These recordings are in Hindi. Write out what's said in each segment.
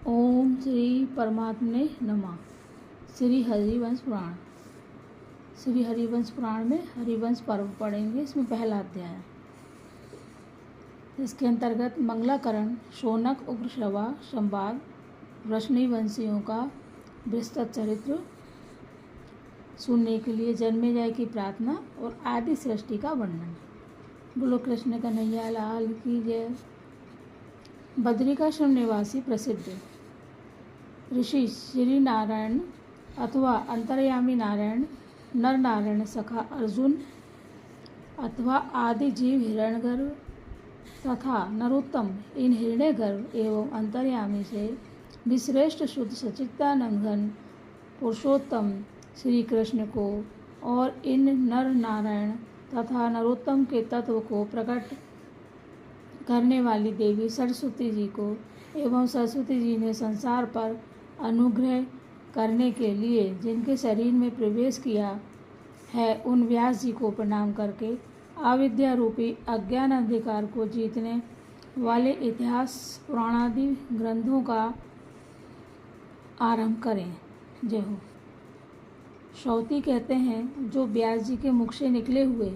ओम श्री परमात्मने नमः। श्री हरिवंश पुराण। श्री हरिवंश पुराण में हरिवंश पर्व पढ़ेंगे। इसमें पहला अध्याय है। इसके अंतर्गत मंगलाकरण, शौनक, उग्रश्रवा, संवाद, वृष्णि वंशियों का विस्तृत चरित्र सुनने के लिए जन्मेजय की प्रार्थना और आदि सृष्टि का वर्णन। बोलो कृष्ण कन्हैया लाल की जय। बद्रिकाश्रम निवासी प्रसिद्ध ऋषि श्री नारायण अथवा अंतर्यामी नारायण, नर नारायण सखा अर्जुन अथवा आदि जीव हिरण्यगर्भ तथा नरोत्तम इन हिरण्यगर्भ एवं अंतर्यामी से विश्रेष्ठ शुद्ध सच्चिदानंद घन पुरुषोत्तम श्री कृष्ण को और इन नर नारायण तथा नरोत्तम के तत्व को प्रकट करने वाली देवी सरस्वती जी को एवं सरस्वती जी ने संसार पर अनुग्रह करने के लिए जिनके शरीर में प्रवेश किया है उन व्यास जी को प्रणाम करके अविद्या रूपी अज्ञान अंधकार को जीतने वाले इतिहास पुराणादि ग्रंथों का आरंभ करें। जय हो। श्रौती कहते हैं जो व्यास जी के मुख से निकले हुए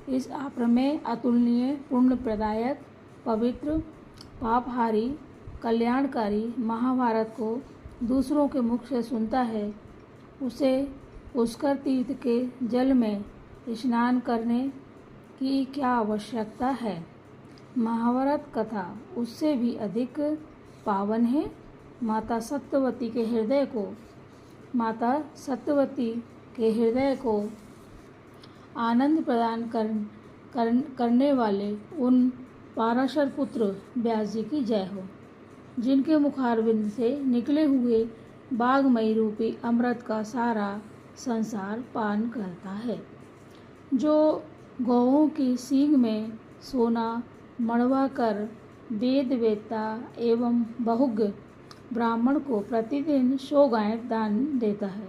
इस अप्रमेय, अतुलनीय, पुण्य प्रदायक, पवित्र, पापहारी, कल्याणकारी महाभारत को दूसरों के मुख से सुनता है उसे पुष्कर तीर्थ के जल में स्नान करने की क्या आवश्यकता है। महाभारत कथा उससे भी अधिक पावन है। माता सत्यवती के हृदय को आनंद प्रदान करने वाले उन पाराशर पुत्र व्यास जी की जय हो, जिनके मुखारविंद से निकले हुए बागमयी रूपी अमृत का सारा संसार पान करता है। जो गौओं की सींग में सोना मड़वा कर वेद वेत्ता एवं बहुग ब्राह्मण को प्रतिदिन 100 गायें दान देता है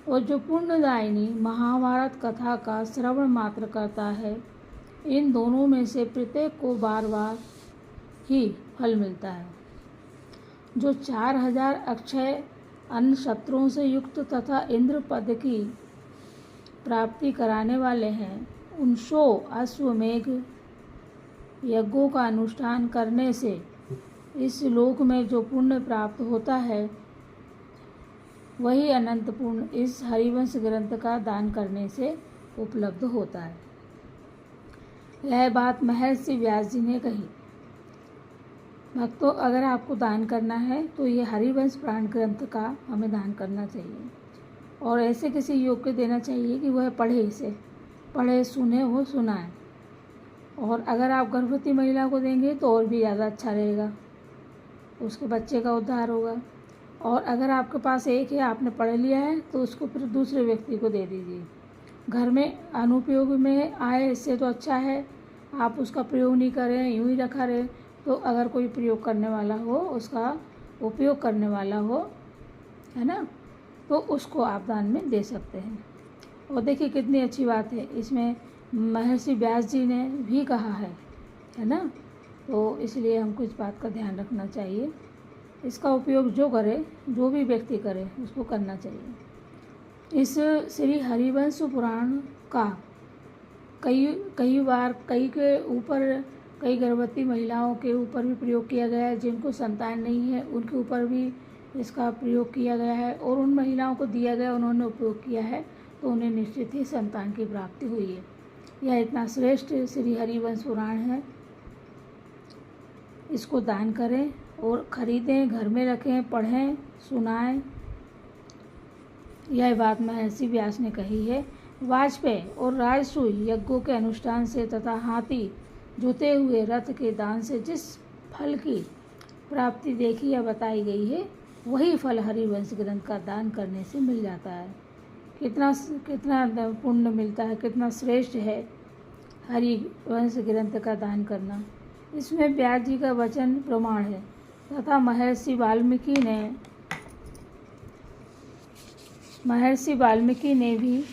और जो पुण्यदायिनी महाभारत कथा का श्रवण मात्र करता है, इन दोनों में से प्रत्येक को बार बार ही फल मिलता है। जो 4000 अक्षय अन्न शस्त्रों से युक्त तथा इंद्र पद की प्राप्ति कराने वाले हैं, उन 100 अश्वमेघ यज्ञों का अनुष्ठान करने से इस लोक में जो पुण्य प्राप्त होता है वही अनंत पुण्य इस हरिवंश ग्रंथ का दान करने से उपलब्ध होता है। यह बात महर्षि व्यास जी ने कही। भक्तों, अगर आपको दान करना है तो ये हरिवंश पुराण ग्रंथ का हमें दान करना चाहिए और ऐसे किसी योग को देना चाहिए कि वह पढ़े सुने वो सुनाए। और अगर आप गर्भवती महिला को देंगे तो और भी ज़्यादा अच्छा रहेगा, उसके बच्चे का उद्धार होगा। और अगर आपके पास एक है, आपने पढ़ लिया है, तो उसको फिर दूसरे व्यक्ति को दे दीजिए। घर में अनुपयोग में आए इससे तो अच्छा है आप उसका प्रयोग नहीं करें, यूँ ही रखा रहे। तो अगर कोई प्रयोग करने वाला हो, उसका उपयोग करने वाला हो, है ना, तो उसको आप दान में दे सकते हैं। और देखिए कितनी अच्छी बात है, इसमें महर्षि व्यास जी ने भी कहा है ना। तो इसलिए हमको इस बात का ध्यान रखना चाहिए। इसका उपयोग जो करे, जो भी व्यक्ति करे, उसको करना चाहिए। इस श्री हरिवंश पुराण का कई बार कई गर्भवती महिलाओं के ऊपर भी प्रयोग किया गया है। जिनको संतान नहीं है उनके ऊपर भी इसका प्रयोग किया गया है और उन महिलाओं को दिया गया, उन्होंने उपयोग किया है तो उन्हें निश्चित ही संतान की प्राप्ति हुई है। यह इतना श्रेष्ठ श्री हरिवंश पुराण है। इसको दान करें और ख़रीदें, घर में रखें, पढ़ें, सुनाएं। यह बात महर्षि व्यास ने कही है। वाजपेयी और राजसूय यज्ञों के अनुष्ठान से तथा हाथी जुते हुए रथ के दान से जिस फल की प्राप्ति देखी या बताई गई है, वही फल हरिवंश ग्रंथ का दान करने से मिल जाता है। कितना पुण्य मिलता है, कितना श्रेष्ठ है हरिवंश ग्रंथ का दान करना। इसमें व्यास जी का वचन प्रमाण है तथा महर्षि वाल्मीकि ने भी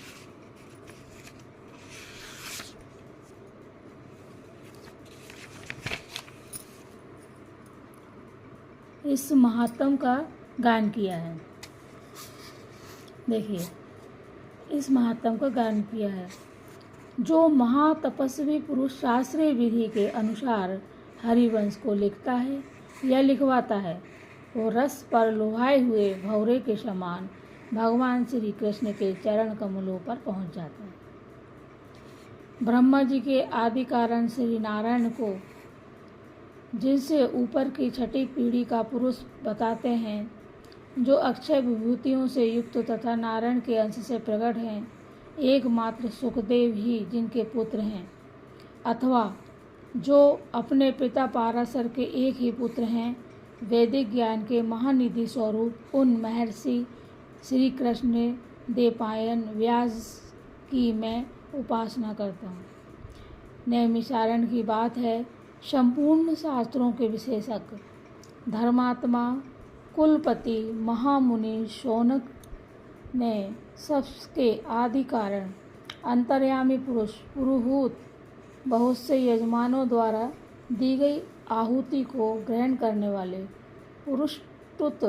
इस महात्म का गान किया है। देखिए, इस महात्म का गान किया है। जो महातपस्वी पुरुष शास्त्रीय विधि के अनुसार हरिवंश को लिखता है या लिखवाता है, वो रस पर लुभाए हुए भौरे के समान भगवान श्री कृष्ण के चरण कमलों पर पहुंच जाता है। ब्रह्मा जी के आदि कारण श्री नारायण को जिनसे ऊपर की छठी पीढ़ी का पुरुष बताते हैं, जो अक्षय विभूतियों से युक्त तथा नारायण के अंश से प्रकट हैं, एकमात्र सुखदेव ही जिनके पुत्र हैं, अथवा जो अपने पिता पाराशर के एक ही पुत्र हैं, वैदिक ज्ञान के महानिधि स्वरूप उन महर्षि श्री कृष्ण देवपायन व्यास की मैं उपासना करता हूँ। नैमिषारण्य की बात है। संपूर्ण शास्त्रों के विशेषज्ञ धर्मात्मा कुलपति महामुनि शौनक ने सबके आदि कारण अंतर्यामी पुरुष पुरुहूत बहुत से यजमानों द्वारा दी गई आहुति को ग्रहण करने वाले पुरुषतुत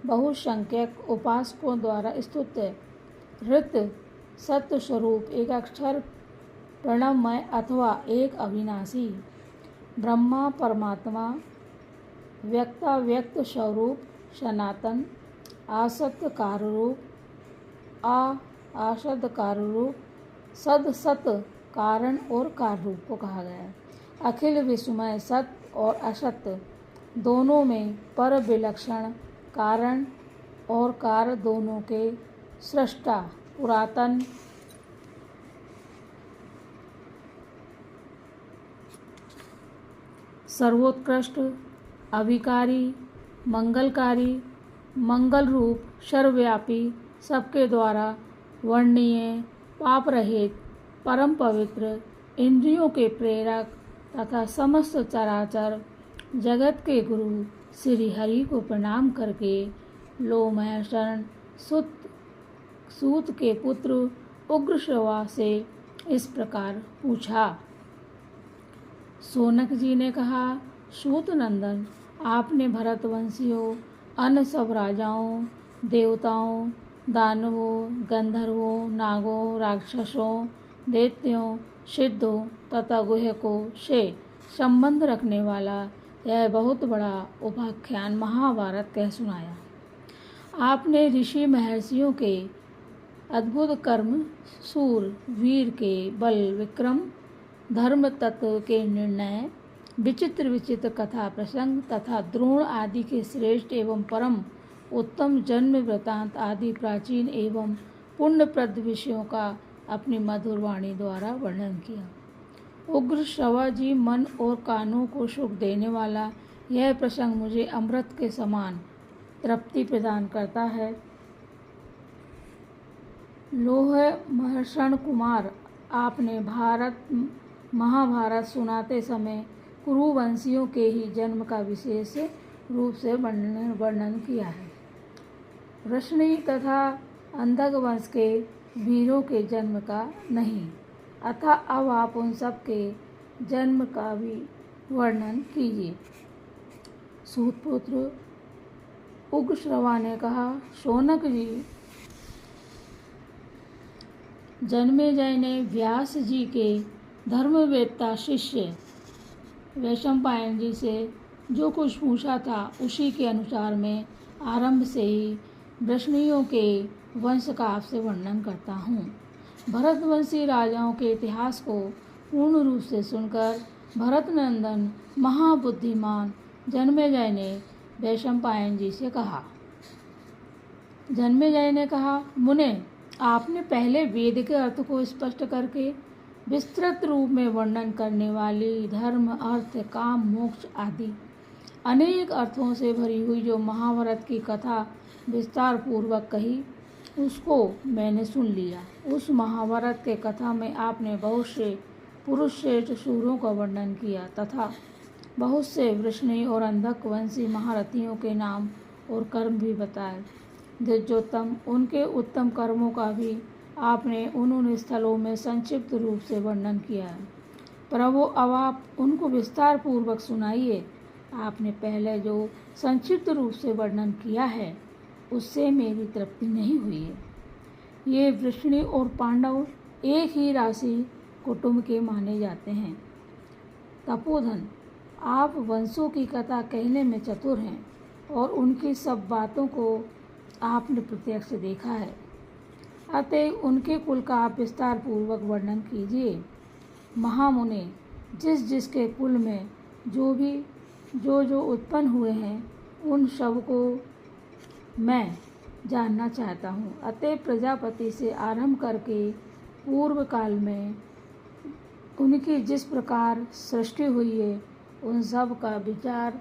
बहुसंख्यक उपासकों द्वारा स्तुत ऋत सत्य स्वरूप एक अक्षर प्रणवमय अथवा एक अविनाशी ब्रह्मा परमात्मा व्यक्ताव्यक्त स्वरूप सनातन आसक्त काररूप आसद काररूप सद सत कारण और कार रूप को कहा गया है। अखिल विश्वमय सत्य और असत्य दोनों में पर विलक्षण कारण और कार दोनों के सृष्टा पुरातन सर्वोत्कृष्ट अविकारी मंगलकारी मंगल रूप सर्वव्यापी सबके द्वारा वर्णनीय पाप रहित परम पवित्र इंद्रियों के प्रेरक तथा समस्त चराचर जगत के गुरु श्री हरि को प्रणाम करके लोमहर्षण सूत के पुत्र उग्रश्रवा से इस प्रकार पूछा। शौनक जी ने कहा, सूत नंदन, आपने भरतवंशियों अन्य सब राजाओं देवताओं दानवों गंधर्वों नागों राक्षसों दैत्यों सिद्धों तथा गुहकों से संबंध रखने वाला यह बहुत बड़ा उपाख्यान महाभारत कह सुनाया। आपने ऋषि महर्षियों के अद्भुत कर्म सूर वीर के बल विक्रम धर्म तत्व के निर्णय विचित्र विचित्र कथा प्रसंग तथा द्रोण आदि के श्रेष्ठ एवं परम उत्तम जन्म वृतांत आदि प्राचीन एवं पुण्यप्रद विषयों का अपनी मधुर वाणी द्वारा वर्णन किया। उग्र श्रवा जी, मन और कानों को सुख देने वाला यह प्रसंग मुझे अमृत के समान तृप्ति प्रदान करता है। लोमहर्षण कुमार, आपने महाभारत सुनाते समय कुरुवंशियों के ही जन्म का विशेष रूप से वर्णन किया है। वृष्णि तथा अंधक वंश के वीरों के जन्म का नहीं, अतः अब आप उन सब के जन्म का भी वर्णन कीजिए। सूतपुत्र उग्रश्रवा ने कहा, शौनक जी, जन्मेजय ने व्यास जी के धर्मवेत्ता शिष्य वैशंपायन जी से जो कुछ पूछा था उसी के अनुसार मैं आरंभ से ही वृष्णियों के वंश का आपसे वर्णन करता हूँ। भरतवंशी राजाओं के इतिहास को पूर्ण रूप से सुनकर भरतनंदन महाबुद्धिमान जन्मेजय ने वैशंपायन जी से कहा। जन्मेजय ने कहा, मुने, आपने पहले वेद के अर्थ को स्पष्ट करके विस्तृत रूप में वर्णन करने वाली धर्म अर्थ काम मोक्ष आदि अनेक अर्थों से भरी हुई जो महाभारत की कथा विस्तार पूर्वक कही, उसको मैंने सुन लिया। उस महाभारत के कथा में आपने बहुत से पुरुष श्रेष्ठ शूरों का वर्णन किया तथा बहुत से वृष्णि और अंधक वंशी महारथियों के नाम और कर्म भी बताए। द्विजोत्तम, उनके उत्तम कर्मों का भी आपने उन स्थलों में संक्षिप्त रूप से वर्णन किया है। प्रभु, अब आप उनको विस्तार पूर्वक सुनाइए आपने पहले जो संक्षिप्त रूप से वर्णन किया है उससे मेरी तृप्ति नहीं हुई है। ये वृष्णि और पांडव एक ही राशि कुटुंब के माने जाते हैं। तपोधन, आप वंशों की कथा कहने में चतुर हैं और उनकी सब बातों को आपने प्रत्यक्ष देखा है, अतः उनके कुल का आप विस्तार पूर्वक वर्णन कीजिए। महामुनि, जिस जिसके कुल में जो उत्पन्न हुए हैं उन सब को मैं जानना चाहता हूँ। अतः प्रजापति से आरंभ करके पूर्व काल में उनकी जिस प्रकार सृष्टि हुई है उन सब का विचार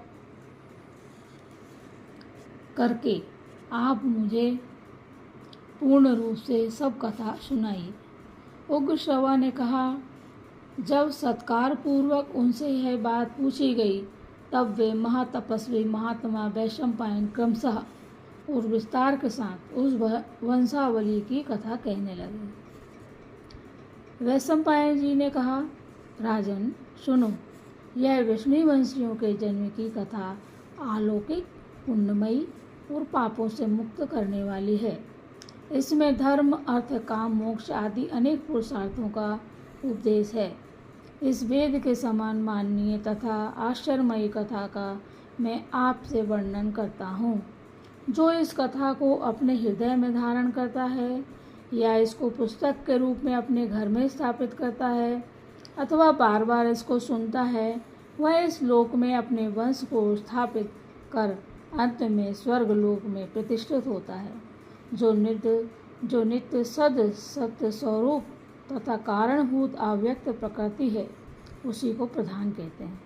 करके आप मुझे पूर्ण रूप से सब कथा सुनाइए। उग्र श्रवा ने कहा, जब सत्कार पूर्वक उनसे यह बात पूछी गई तब वे महातपस्वी महात्मा वैशंपायन क्रमशः और विस्तार के साथ उस वंशावली की कथा कहने लगे। वैशंपायन जी ने कहा, राजन सुनो, यह विष्णु वंशियों के जन्म की कथा अलौकिक, पुण्यमयी और पापों से मुक्त करने वाली है। इसमें धर्म, अर्थ, काम, मोक्ष आदि अनेक पुरुषार्थों का उपदेश है। इस वेद के समान माननीय तथा आश्चर्यमयी कथा का मैं आपसे वर्णन करता हूँ। जो इस कथा को अपने हृदय में धारण करता है या इसको पुस्तक के रूप में अपने घर में स्थापित करता है अथवा बार बार इसको सुनता है, वह इस लोक में अपने वंश को स्थापित कर अंत में स्वर्ग लोक में प्रतिष्ठित होता है। जो नित्य सत्य स्वरूप तथा कारणभूत अव्यक्त प्रकृति है उसी को प्रधान कहते हैं।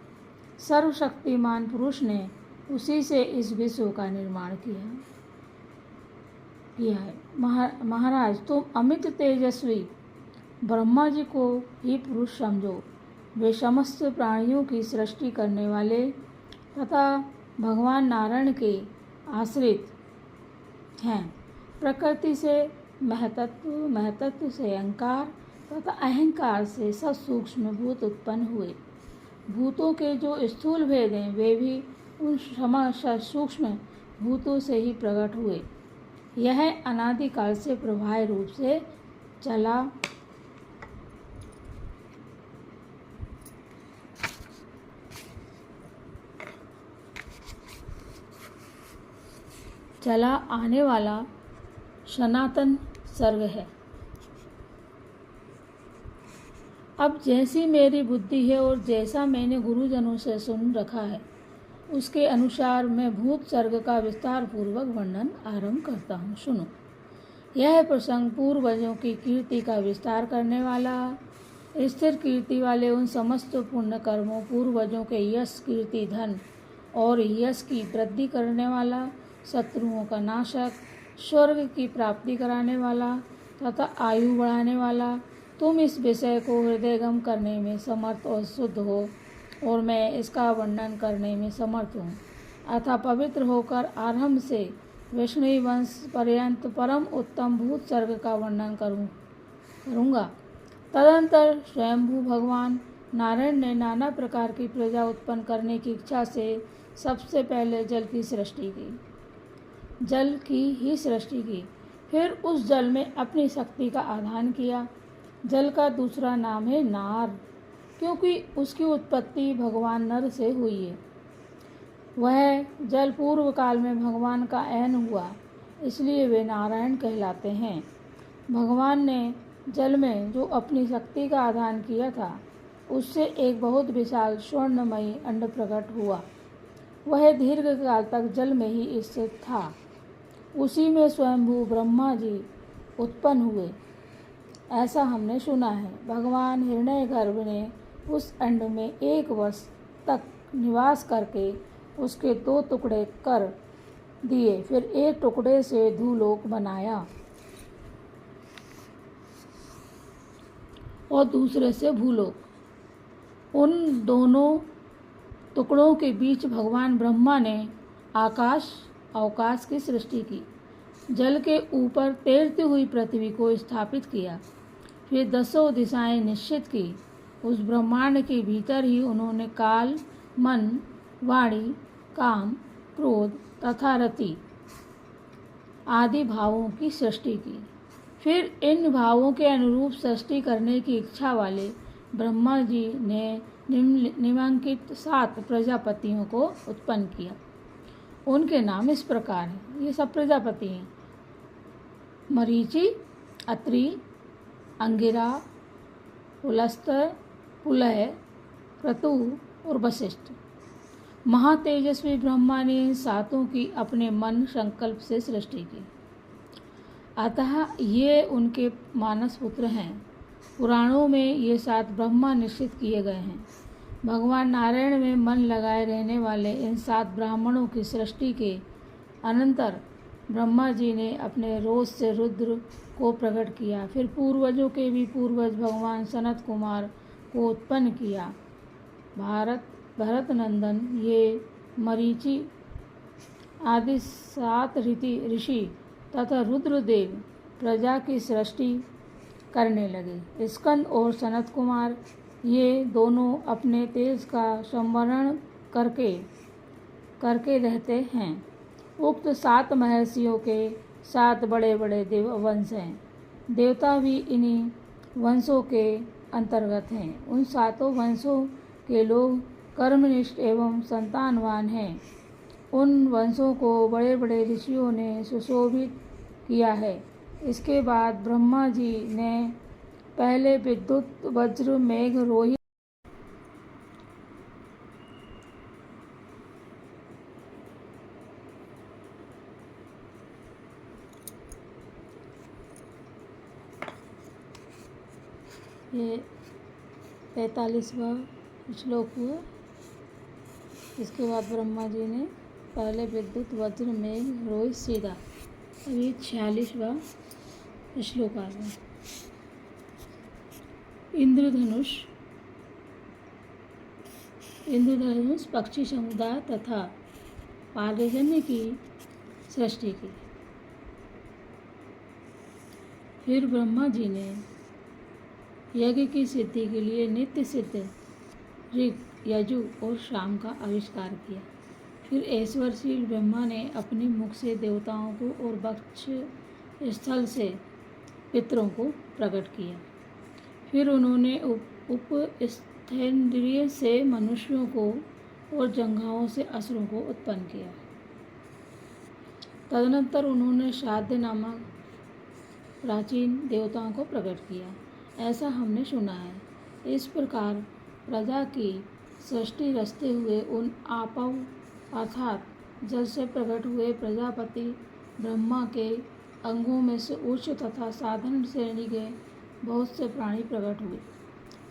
सर्वशक्तिमान पुरुष ने उसी से इस विश्व का निर्माण किया है। महाराज, तुम अमित तेजस्वी ब्रह्मा जी को ही पुरुष समझो। वे समस्त प्राणियों की सृष्टि करने वाले तथा भगवान नारायण के आश्रित हैं। प्रकृति से महतत्व से अहंकार तथा अहंकार से सब सूक्ष्म भूत उत्पन्न हुए। भूतों के जो स्थूल भेद हैं वे भी उन सूक्ष्म भूतों से ही प्रकट हुए। यह अनादिकाल से प्रवाह रूप से चला आने वाला सनातन सर्ग है। अब जैसी मेरी बुद्धि है और जैसा मैंने गुरुजनों से सुन रखा है उसके अनुसार मैं भूत सर्ग का विस्तार पूर्वक वर्णन आरंभ करता हूँ। सुनो, यह प्रसंग पूर्वजों की कीर्ति का विस्तार करने वाला, स्थिर कीर्ति वाले उन समस्त पुण्य कर्मों, पूर्वजों के यश, कीर्ति, धन और यश की वृद्धि करने वाला, शत्रुओं का नाशक, स्वर्ग की प्राप्ति कराने वाला तथा आयु बढ़ाने वाला। तुम इस विषय को हृदयगम करने में समर्थ और शुद्ध हो और मैं इसका वर्णन करने में समर्थ हूँ। अतः पवित्र होकर आरंभ से विष्णु वंश पर्यंत परम उत्तम भूत सर्ग का वर्णन करूँगा। तदंतर स्वयंभू भगवान नारायण ने नाना प्रकार की प्रजा उत्पन्न करने की इच्छा से सबसे पहले जल की ही सृष्टि की। फिर उस जल में अपनी शक्ति का आधान किया। जल का दूसरा नाम है नार, क्योंकि उसकी उत्पत्ति भगवान नर से हुई है। वह जल पूर्व काल में भगवान का ऐन हुआ, इसलिए वे नारायण कहलाते हैं। भगवान ने जल में जो अपनी शक्ति का आधान किया था उससे एक बहुत विशाल स्वर्णमयी अंड प्रकट हुआ। वह दीर्घ काल तक जल में ही स्थित था। उसी में स्वयंभू ब्रह्मा जी उत्पन्न हुए, ऐसा हमने सुना है। भगवान हिरण्यगर्भ ने उस अंड में 1 वर्ष तक निवास करके उसके 2 टुकड़े कर दिए। फिर एक टुकड़े से भूलोक बनाया और दूसरे से भूलोक। उन दोनों टुकड़ों के बीच भगवान ब्रह्मा ने अवकाश की सृष्टि की। जल के ऊपर तैरती हुई पृथ्वी को स्थापित किया। फिर 10 दिशाएं निश्चित की। उस ब्रह्मांड के भीतर ही उन्होंने काल, मन वाणी, काम, क्रोध तथा रति आदि भावों की सृष्टि की। फिर इन भावों के अनुरूप सृष्टि करने की इच्छा वाले ब्रह्मा जी ने निम्नलिखित 7 प्रजापतियों को उत्पन्न किया। उनके नाम इस प्रकार हैं, ये सब प्रजापति हैं: मरीचि, अत्रि, अंगिरा, पुलस्त्य, पुलह, क्रतु और वशिष्ठ। महातेजस्वी ब्रह्मा ने इन सातों की अपने मन संकल्प से सृष्टि की, अतः ये उनके मानस पुत्र हैं। पुराणों में ये 7 ब्रह्मा निश्चित किए गए हैं। भगवान नारायण में मन लगाए रहने वाले इन 7 ब्राह्मणों की सृष्टि के अनंतर ब्रह्मा जी ने अपने रोष से रुद्र को प्रकट किया। फिर पूर्वजों के भी पूर्वज भगवान सनत कुमार को उत्पन्न किया। भरत नंदन ये मरीचि आदि 7 ऋषि तथा रुद्रदेव प्रजा की सृष्टि करने लगे। स्कंद और सनत कुमार ये दोनों अपने तेज का संवरण करके रहते हैं। उक्त 7 महर्षियों के 7 बड़े बड़े देव वंश हैं। देवता भी इन्हीं वंशों के अंतर्गत हैं। उन 7 वंशों के लोग कर्मनिष्ठ एवं संतानवान हैं। उन वंशों को बड़े बड़े ऋषियों ने सुशोभित किया है। इसके बाद ब्रह्मा जी ने पहले विद्युत, वज्र, मेघ, रोहित ये 45वां श्लोक हुआ। इसके बाद ब्रह्मा जी ने पहले विद्युत, वज्र, मेघ, रोहित, सीधा। अभी 46वां श्लोक आ गया। इंद्रधनुष, पक्षी समुदाय तथा पारिजन्य की सृष्टि की। फिर ब्रह्मा जी ने यज्ञ की सिद्धि के लिए नित्य सिद्ध ऋग, यजु और शाम का आविष्कार किया। फिर ऐश्वर्यशील ब्रह्मा ने अपने मुख से देवताओं को और वक्ष स्थल से पितरों को प्रकट किया। फिर उन्होंने उपस्थेन्द्रिय से मनुष्यों को और जंघाओं से असुरों को उत्पन्न किया। तदनंतर उन्होंने श्राद्ध नामक प्राचीन देवताओं को प्रकट किया, ऐसा हमने सुना है। इस प्रकार प्रजा की सृष्टि रचते हुए उन आपव अर्थात जल से प्रकट हुए प्रजापति ब्रह्मा के अंगों में से उच्च तथा साधारण श्रेणी के बहुत से प्राणी प्रकट हुए।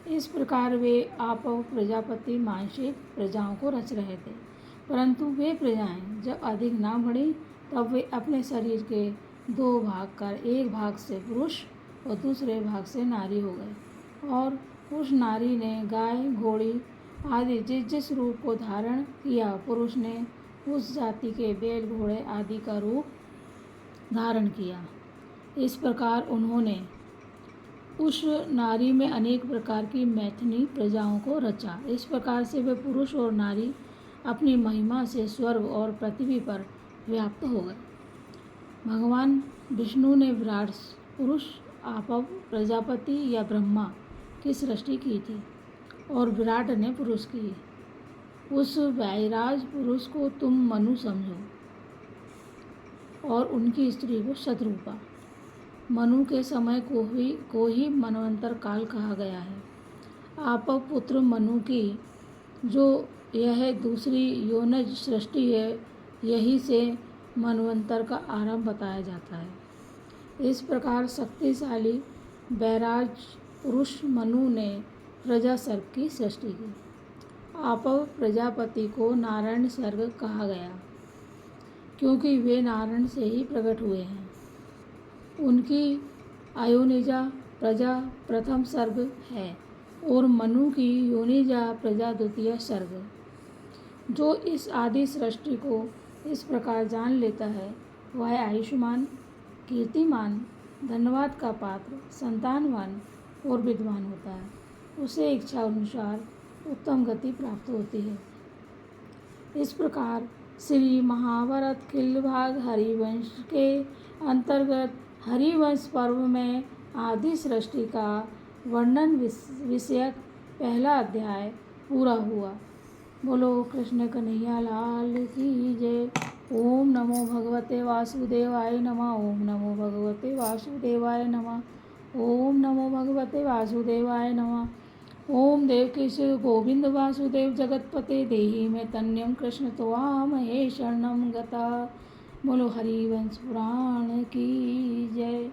इस प्रकार वे आपव प्रजापति मानसिक प्रजाओं को रच रहे थे, परंतु वे प्रजाएं जब अधिक ना बढ़ी तब वे अपने शरीर के 2 भाग कर एक भाग से पुरुष और दूसरे भाग से नारी हो गए। और उस नारी ने गाय, घोड़ी आदि जिस जिस रूप को धारण किया, पुरुष ने उस जाति के बैल, घोड़े आदि का रूप धारण किया। इस प्रकार उन्होंने उस नारी में अनेक प्रकार की मैथिनी प्रजाओं को रचा। इस प्रकार से वे पुरुष और नारी अपनी महिमा से स्वर्ग और पृथ्वी पर व्याप्त हो गए। भगवान विष्णु ने विराट पुरुष आपव प्रजापति या ब्रह्मा की सृष्टि की थी और विराट ने पुरुष की। उस वैराज पुरुष को तुम मनु समझो और उनकी स्त्री को शतरूपा। मनु के समय को ही मनवंतर काल कहा गया है। आपव पुत्र मनु की जो यह दूसरी योनज सृष्टि है, यही से मनवंतर का आरंभ बताया जाता है। इस प्रकार शक्तिशाली वैराज पुरुष मनु ने प्रजा सर्ग की सृष्टि की। आपव प्रजापति को नारायण सर्ग कहा गया, क्योंकि वे नारायण से ही प्रकट हुए हैं। उनकी अयोनिजा प्रजा प्रथम सर्ग है और मनु की योनिजा प्रजा द्वितीय सर्ग। जो इस आदि सृष्टि को इस प्रकार जान लेता है, वह आयुष्मान, कीर्तिमान, धन्यवाद का पात्र, संतानवान और विद्वान होता है। उसे इच्छा अनुसार उत्तम गति प्राप्त होती है। इस प्रकार श्री महाभारत खिल भाग हरिवंश के अंतर्गत हरिवंश पर्व में आदि सृष्टि का वर्णन विषयक पहला अध्याय पूरा हुआ। बोलो कृष्ण कन्हैया लाल की जय। ओम नमो भगवते वासुदेवाय नमः। ओम नमो भगवते वासुदेवाय नमः। ओम नमो भगवते वासुदेवाय नमः। ओम देवकीसुत गोविंद वासुदेव जगतपते देहि में तन्यम कृष्ण त्वामहे शरणं गता। बोलो हरिवंश पुराण की जय।